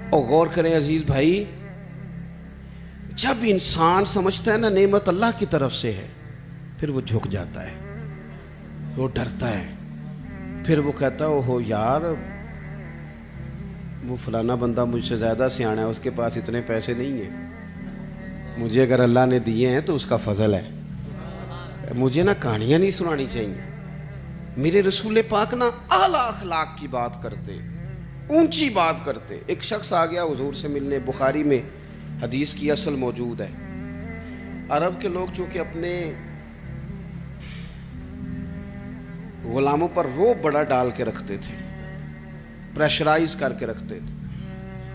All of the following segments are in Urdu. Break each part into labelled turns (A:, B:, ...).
A: اور غور کریں عزیز بھائی، جب انسان سمجھتا ہے نا نعمت اللہ کی طرف سے ہے، پھر وہ جھک جاتا ہے، وہ ڈرتا ہے، پھر وہ کہتا ہے اوہو یار وہ فلانا بندہ مجھ سے زیادہ سیانا ہے، اس کے پاس اتنے پیسے نہیں ہیں، مجھے اگر اللہ نے دیے ہیں تو اس کا فضل ہے، مجھے نا کہانیاں نہیں سنانی چاہیے۔ میرے رسول پاک نا اعلیٰ اخلاق کی بات کرتے، اونچی بات کرتے۔ ایک شخص آ گیا حضور سے ملنے، بخاری میں حدیث کی اصل موجود ہے۔ عرب کے لوگ چونکہ اپنے غلاموں پر روب بڑا ڈال کے رکھتے تھے، پریشرائز کر کے رکھتے تھے۔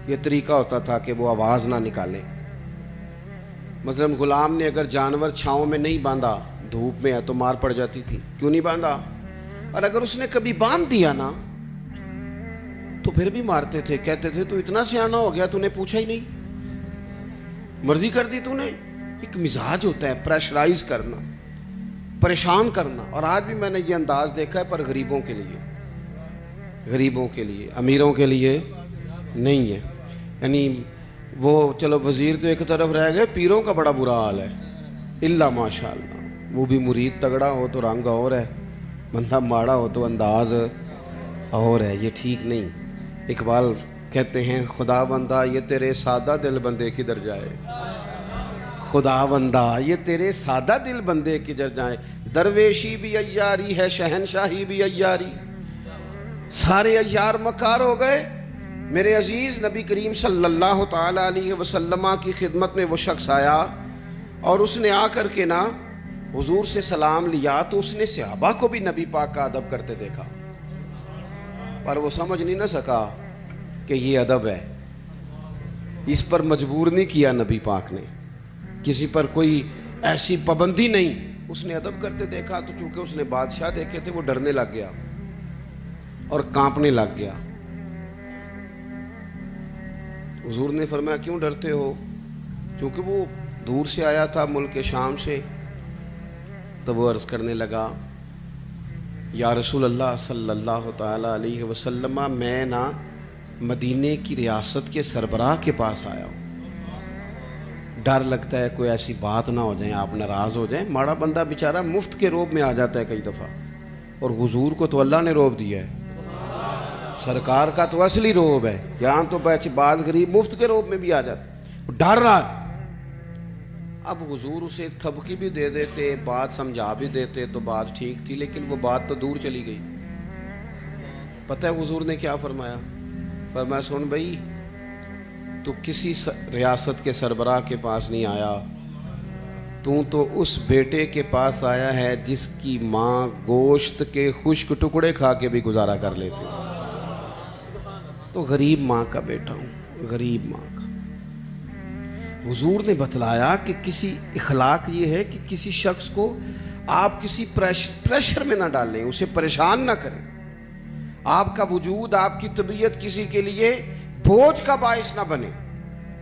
A: یہ طریقہ ہوتا تھا کہ وہ آواز نہ نکالیں۔ مثلا غلام نے اگر جانور چھاؤں میں نہیں باندھا، دھوپ میں ہے تو مار پڑ جاتی تھی، کیوں نہیں باندھا؟ اور اگر اس نے کبھی باندھ دیا نا تو پھر بھی مارتے تھے، کہتے تھے تو اتنا سیانا ہو گیا، تو نے پوچھا ہی نہیں، مرضی کر دی تو نے۔ ایک مزاج ہوتا ہے پریشرائز کرنا، پریشان کرنا۔ اور آج بھی میں نے یہ انداز دیکھا ہے، پر غریبوں کے لیے، غریبوں کے لیے، امیروں کے لیے نہیں ہے۔ یعنی وہ چلو وزیر تو ایک طرف رہ گئے، پیروں کا بڑا برا حال ہے، الا ماشاء اللہ۔ وہ بھی مرید تگڑا ہو تو رنگ اور ہے، بندہ ماڑا ہو تو انداز اور ہے، یہ ٹھیک نہیں۔ اقبال کہتے ہیں خدا بندہ یہ تیرے سادہ دل بندے کدھر جائے، خدا بندہ یہ تیرے سادہ دل بندے کدھر جائے، درویشی بھی عیاری ہے شہنشاہی بھی عیاری، سارے عیار مکار ہو گئے۔ میرے عزیز نبی کریم صلی اللہ تعالیٰ علیہ وسلم کی خدمت میں وہ شخص آیا اور اس نے آ کر کے نا حضور سے سلام لیا، تو اس نے صحابہ کو بھی نبی پاک کا ادب کرتے دیکھا، پر وہ سمجھ نہیں نہ سکا کہ یہ ادب ہے۔ اس پر مجبور نہیں کیا نبی پاک نے، کسی پر کوئی ایسی پابندی نہیں، اس نے ادب کرتے دیکھا۔ تو چونکہ اس نے بادشاہ دیکھے تھے، وہ ڈرنے لگ گیا اور کانپنے لگ گیا۔ حضور نے فرمایا کیوں ڈرتے ہو؟ کیونکہ وہ دور سے آیا تھا، ملک شام سے۔ تو وہ عرض کرنے لگا یا رسول اللہ صلی اللہ تعالیٰ علیہ وسلم، میں نا مدینے کی ریاست کے سربراہ کے پاس آیا ہوں، ڈر لگتا ہے کوئی ایسی بات نہ ہو جائیں، آپ ناراض ہو جائیں۔ ماڑا بندہ بیچارہ مفت کے روب میں آ جاتا ہے کئی دفعہ، اور حضور کو تو اللہ نے روب دیا ہے، سرکار کا تو اصلی روب ہے۔ یہاں تو بعض غریب مفت کے روب میں بھی آ جاتا، ڈر رہا ہے۔ اب حضور اسے تھبکی بھی دے دیتے، بات سمجھا بھی دیتے تو بات ٹھیک تھی، لیکن وہ بات تو دور چلی گئی۔ پتہ ہے حضور نے کیا فرمایا؟ فرمایا سن بھائی، تو کسی ریاست کے سربراہ کے پاس نہیں آیا، تو اس بیٹے کے پاس آیا ہے جس کی ماں گوشت کے خشک ٹکڑے کھا کے بھی گزارا کر لیتی، تو غریب ماں کا بیٹا ہوں، غریب ماں کا۔ حضور نے بتلایا کہ کسی اخلاق یہ ہے کہ کسی شخص کو آپ کسی پریشر میں نہ ڈالیں، اسے پریشان نہ کریں، آپ کا وجود، آپ کی طبیعت کسی کے لیے بوجھ کا باعث نہ بنے۔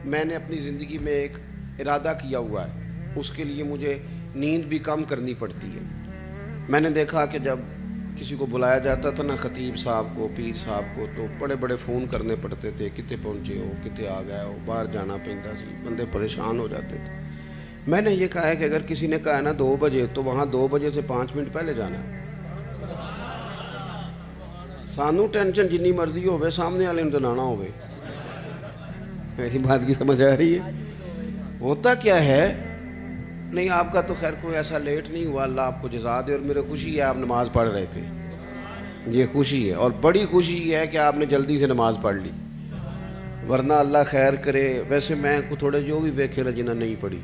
A: میں نے اپنی زندگی میں ایک ارادہ کیا ہوا ہے، اس کے لیے مجھے نیند بھی کم کرنی پڑتی ہے۔ میں نے دیکھا کہ جب کسی کو بلایا جاتا تھا نا، خطیب صاحب کو، پیر صاحب کو، تو بڑے بڑے فون کرنے پڑتے تھے، کتے پہنچے ہو، کتے آ گئے ہو، باہر جانا پڑتا سی، بندے پریشان ہو جاتے تھے۔ میں نے یہ کہا ہے کہ اگر کسی نے کہا ہے نا 2 بجے، تو وہاں 2 بجے سے 5 منٹ پہلے جانا ہے۔ سانو ٹینشن جنی مرضی ہوئے، سامنے والے نے دلانا ہوئے۔ ایسی بات کی سمجھ آ رہی ہے؟ ہوتا کیا ہے؟ نہیں آپ کا تو خیر کوئی ایسا لیٹ نہیں ہوا، اللہ آپ کو جزا دے، اور میرے خوشی ہے آپ نماز پڑھ رہے تھے، یہ خوشی ہے، اور بڑی خوشی یہ ہے کہ آپ نے جلدی سے نماز پڑھ لی، ورنہ اللہ خیر کرے۔ ویسے میں کو تھوڑے جو بھی ویکھے نا جنہیں نہیں پڑھی،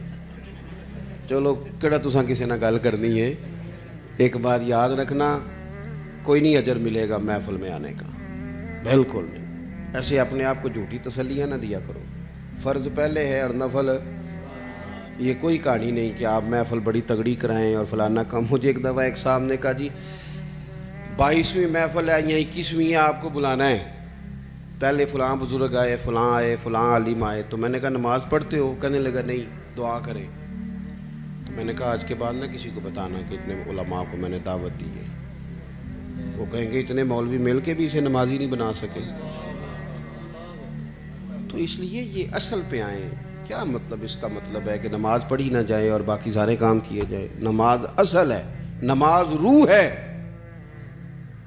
A: چلو کہڑا تساں کسی نہ گل کرنی ہے۔ ایک بات یاد رکھنا، کوئی نہیں اجر ملے گا محفل میں آنے کا، بالکل نہیں۔ ایسے اپنے آپ کو جھوٹی تسلیاں نہ دیا کرو، فرض پہلے ہے اور نفل، یہ کوئی کہانی نہیں کہ آپ محفل بڑی تگڑی کرائیں اور فلانا کم۔ مجھے ایک دفعہ ایک صاحب نے کہا جی 22ویں محفل ہے یا 21ویں ہے، آپ کو بلانا ہے، پہلے فلاں بزرگ آئے، فلاں عالم آئے۔ تو میں نے کہا نماز پڑھتے ہو؟ کہنے لگا نہیں، دعا کریں۔ تو میں نے کہا آج کے بعد نہ کسی کو بتانا کہ اتنے علماء کو میں نے دعوت دی ہے، وہ کہیں گے اتنے مولوی مل کے بھی اسے نمازی نہیں بنا سکے۔ تو اس لیے یہ اصل پہ آئیں. کیا مطلب؟ اس کا مطلب ہے کہ نماز پڑھی نہ جائے اور باقی سارے کام کیے جائے. نماز اصل ہے، نماز روح ہے.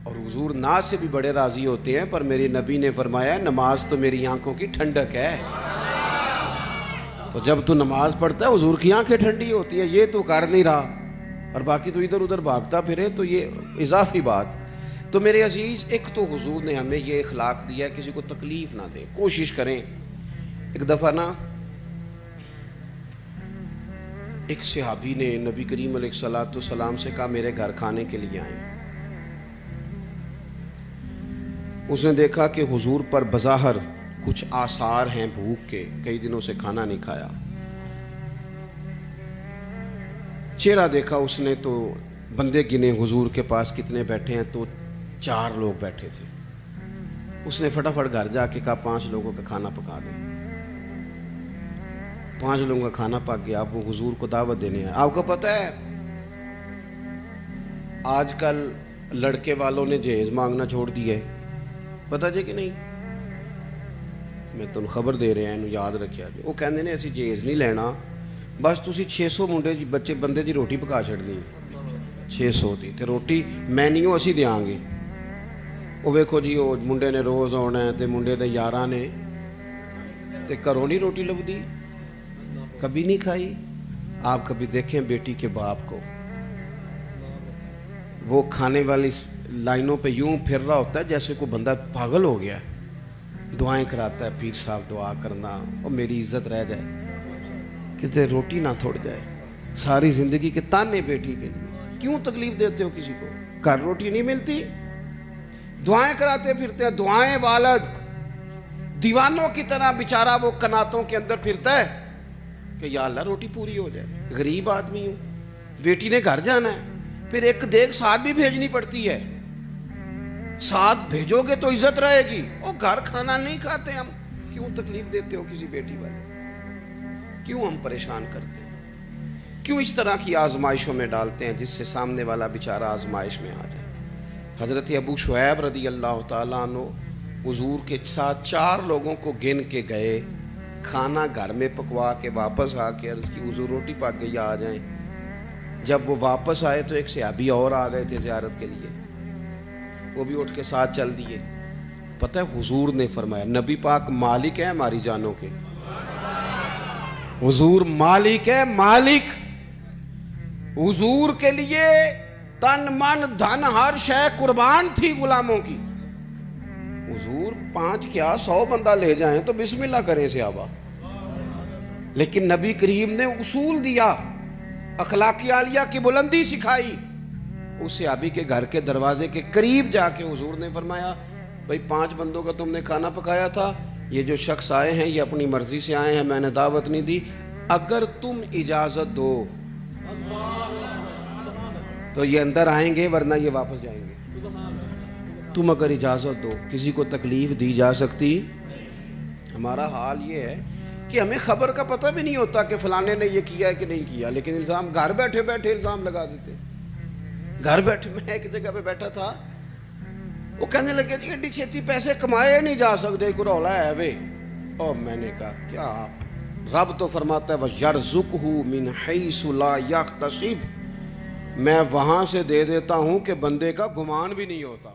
A: اور حضور ناز سے بھی بڑے راضی ہوتے ہیں، پر میرے نبی نے فرمایا نماز تو میری آنکھوں کی ٹھنڈک ہے. تو جب تو نماز پڑھتا ہے حضور کی آنکھیں ٹھنڈی ہوتی ہے. یہ تو کر نہیں رہا اور باقی تو ادھر ادھر بھاگتا پھرے، تو یہ اضافی بات. تو میرے عزیز، ایک تو حضور نے ہمیں یہ اخلاق دیا ہے کسی کو تکلیف نہ دیں. کوشش کریں. ایک دفعہ نا ایک صحابی نے نبی کریم علیہ الصلوۃ والسلام سے کہا میرے گھر کھانے کے لیے آئیں. اس نے دیکھا کہ حضور پر بظاہر کچھ آثار ہیں بھوک کے، کئی دنوں سے کھانا نہیں کھایا. چہرہ دیکھا اس نے تو بندے گنے حضور کے پاس کتنے بیٹھے ہیں، تو 4 لوگ بیٹھے تھے. اس نے فٹافٹ گھر جا کے کہا 5 لوگوں کا کھانا پکا دیں. 5 لوگوں کا کھانا پک گیا. اب وہ حضور کو دعوت دینے آئے. آپ کو پتہ ہے آج کل لڑکے والوں نے جہیز مانگنا چھوڑ دیا ہے، پتہ جی کہ نہیں؟ میں تم خبر دے رہے ہیں، یاد رکھیا جی. وہ کہندے نے اسی جہیز نہیں لینا، بس تسی 600 منڈے جی بچے بندے دی روٹی پکا چھڑنی. 600 دی تے روٹی میں نہیں اسی دیاں گے. وہ ویکھو جی وہ منڈے نے روز آنا ہے تے منڈے دے یاراں نے تے گھروں نہیں روٹی لبدی، کبھی نہیں کھائی. آپ کبھی دیکھیں بیٹی کے باپ کو، وہ کھانے والی لائنوں پہ یوں پھر رہا ہوتا ہے جیسے کوئی بندہ پاگل ہو گیا ہے. دعائیں کراتا ہے، پیر صاحب دعا کرنا اور میری عزت رہ جائے، کتے روٹی نہ تھوڑ جائے. ساری زندگی کے تانے بیٹی کے لیے. کیوں تکلیف دیتے ہو کسی کو؟ گھر روٹی نہیں ملتی، دعائیں کراتے پھرتے ہیں. دعائیں والا دیوانوں کی طرح بیچارہ وہ کناتوں کے اندر پھرتا ہے کہ یا اللہ روٹی پوری ہو جائے. غریب آدمی ہوں، بیٹی نے گھر جانا ہے، پھر ایک دیگ ساتھ بھی بھیجنی پڑتی ہے. ساتھ بھیجو گے تو عزت رہے گی. وہ گھر کھانا نہیں کھاتے ہم. کیوں تکلیف دیتے ہو کسی بیٹی والے؟ کیوں ہم پریشان کرتے ہیں؟ کیوں اس طرح کی آزمائشوں میں ڈالتے ہیں جس سے سامنے والا بیچارہ آزمائش میں آ جائے؟ حضرت ابو شعیب رضی اللہ تعالیٰ عنہ حضور کے ساتھ 4 لوگوں کو گن کے گئے، کھانا گھر میں پکوا کے واپس آ کے عرض کی حضور روٹی پک گئی آ جائیں. جب وہ واپس آئے تو ایک صحابی اور آ گئے تھے زیارت کے لیے، وہ بھی اٹھ کے ساتھ چل دیے. پتہ ہے حضور نے فرمایا، نبی پاک مالک ہے ہماری جانوں کے، حضور مالک ہے، مالک. حضور کے لیے تن من دھن ہر شے قربان تھی غلاموں کی. حضور 5 کیا 100 بندہ لے جائیں تو بسم اللہ کریں صحابہ. لیکن نبی کریم نے اصول دیا، اخلاقی عالیہ کی بلندی سکھائی. اس صحابی کے گھر کے دروازے کے قریب جا کے حضور نے فرمایا بھائی 5 بندوں کا تم نے کھانا پکایا تھا، یہ جو شخص آئے ہیں یہ اپنی مرضی سے آئے ہیں، میں نے دعوت نہیں دی، اگر تم اجازت دو تو یہ اندر آئیں گے ورنہ یہ واپس جائیں گے. تم اگر اجازت دو. کسی کو تکلیف دی جا سکتی؟ ہمارا حال یہ ہے کہ ہمیں خبر کا پتہ بھی نہیں ہوتا کہ فلانے نے یہ کیا ہے کہ نہیں کیا، لیکن الزام گھر بیٹھے بیٹھے الزام لگا دیتے. گھر بیٹھے میں ایک جگہ پہ بیٹھا تھا، وہ کہنے لگے جی ایڈی چھیتی پیسے کمائے نہیں جا سکتے، کوئی رولا ہے وے. اور میں نے کہا کیا آپ، رب تو فرماتا ہے وَيَرْزُقْهُ مِنْ حَيْثُ لَا يَحْتَسِبُ، میں وہاں سے دے دیتا ہوں کہ بندے کا گمان بھی نہیں ہوتا.